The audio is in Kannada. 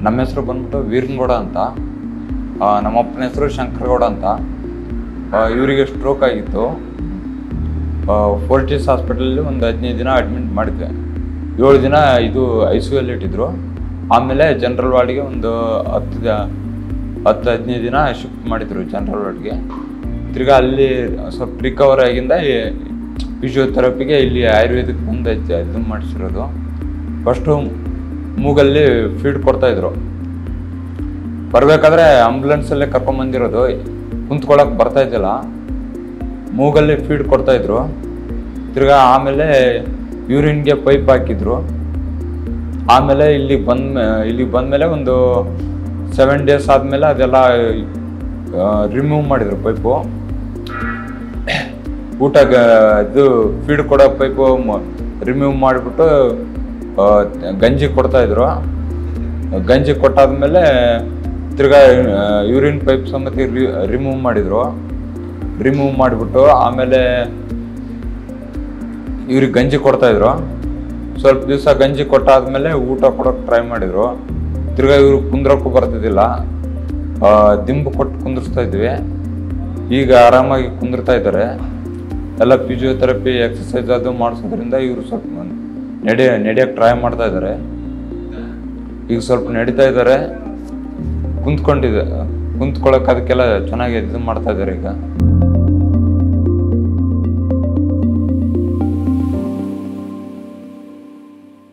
ನಮ್ಮ ಹೆಸರು ಬಂದ್ಬಿಟ್ಟು ವೀರನಗೌಡ ಅಂತ. ನಮ್ಮ ಅಪ್ಪನ ಹೆಸರು ಶಂಕರಗೌಡ ಅಂತ. ಇವರಿಗೆ ಸ್ಟ್ರೋಕ್ ಆಗಿತ್ತು. ಫೋರ್ಟಿಸ್ ಹಾಸ್ಪಿಟಲಲ್ಲಿ ಒಂದು 15 ದಿನ ಅಡ್ಮಿಟ್ ಮಾಡಿದ್ವಿ. 7 ದಿನ ಇದು ICU ಇಟ್ಟಿದ್ರು. ಆಮೇಲೆ ಜನರಲ್ ವಾರ್ಡ್ಗೆ ಒಂದು 10-15 ದಿನ ಶಿಫ್ಟ್ ಮಾಡಿದ್ರು ಜನರಲ್ ವಾರ್ಡ್ಗೆ. ತಿರ್ಗಾ ಅಲ್ಲಿ ಸ್ವಲ್ಪ ರಿಕವರ್ ಆಗಿಂದ ಫಿಸಿಯೋಥೆರಪಿಗೆ ಇಲ್ಲಿ ಆಯುರ್ವೇದಿಕ್ ಮುಂದೆ ಇದು ಮಾಡಿಸಿರೋದು. First ಮೂಗಲ್ಲಿ feed ಕೊಡ್ತಾಯಿದ್ರು. ಬರಬೇಕಾದ್ರೆ ಆಂಬುಲೆನ್ಸಲ್ಲೇ ಕರ್ಕೊಂಬಂದಿರೋದು, ಕುಂತ್ಕೊಳ್ಳೋಕೆ ಬರ್ತಾಯಿದ್ದಿಲ್ಲ. ಮೂಗಲ್ಲಿ ಫೀಡ್ ಕೊಡ್ತಾಯಿದ್ರು. ತಿರ್ಗಾ ಆಮೇಲೆ ಯೂರಿನ್ಗೆ ಪೈಪ್ ಹಾಕಿದ್ರು. ಆಮೇಲೆ ಇಲ್ಲಿಗೆ ಬಂದಮೇಲೆ ಒಂದು 7 ಡೇಸ್ ಆದಮೇಲೆ ಅದೆಲ್ಲ ರಿಮೂವ್ ಮಾಡಿದರು ಪೈಪು. ಇದು ಫೀಡ್ ಕೊಡೋ ಪೈಪು ರಿಮೂವ್ ಮಾಡಿಬಿಟ್ಟು ಗಂಜಿ ಕೊಡ್ತಾಯಿದ್ರು. ಗಂಜಿ ಕೊಟ್ಟಾದ್ಮೇಲೆ ತಿರ್ಗಾ ಯೂರಿನ್ ಪೈಪ್ ಸಮೇತ ರಿಮೂವ್ ಮಾಡಿದರು. ರಿಮೂವ್ ಮಾಡಿಬಿಟ್ಟು ಆಮೇಲೆ ಇವ್ರಿಗೆ ಗಂಜಿ ಕೊಡ್ತಾಯಿದ್ರು. ಸ್ವಲ್ಪ ದಿವಸ ಗಂಜಿ ಕೊಟ್ಟಾದ್ಮೇಲೆ ಊಟ ಕೊಡೋಕೆ ಟ್ರೈ ಮಾಡಿದರು. ತಿರ್ಗಾ ಇವರು ಕುಂದ್ರೋಕ್ಕೂ ಬರ್ತಿದ್ದಿಲ್ಲ. ದಿಂಬು ಕೊಟ್ಟು ಕುಂದಿರ್ಸ್ತಾ ಇದ್ವಿ. ಈಗ ಆರಾಮಾಗಿ ಕುಂದಿರ್ತಾ ಇದ್ದಾರೆ. ಎಲ್ಲ ಫಿಸಿಯೋಥೆರಪಿ ಎಕ್ಸಸೈಸ್ ಅದು ಮಾಡಿಸೋದ್ರಿಂದ ಇವರು ಸ್ವಲ್ಪ ನಡೆಯೋಕ್ಕೆ ಟ್ರೈ ಮಾಡ್ತಾ ಇದ್ದಾರೆ. ಈಗ ಸ್ವಲ್ಪ ನಡೀತಾ ಇದ್ದಾರೆ. ಕುಂತ್ಕೊಳ್ಳೋಕೆ ಅದಕ್ಕೆಲ್ಲ ಚೆನ್ನಾಗಿ ಇದು ಮಾಡ್ತಾ ಇದ್ದಾರೆ ಈಗ.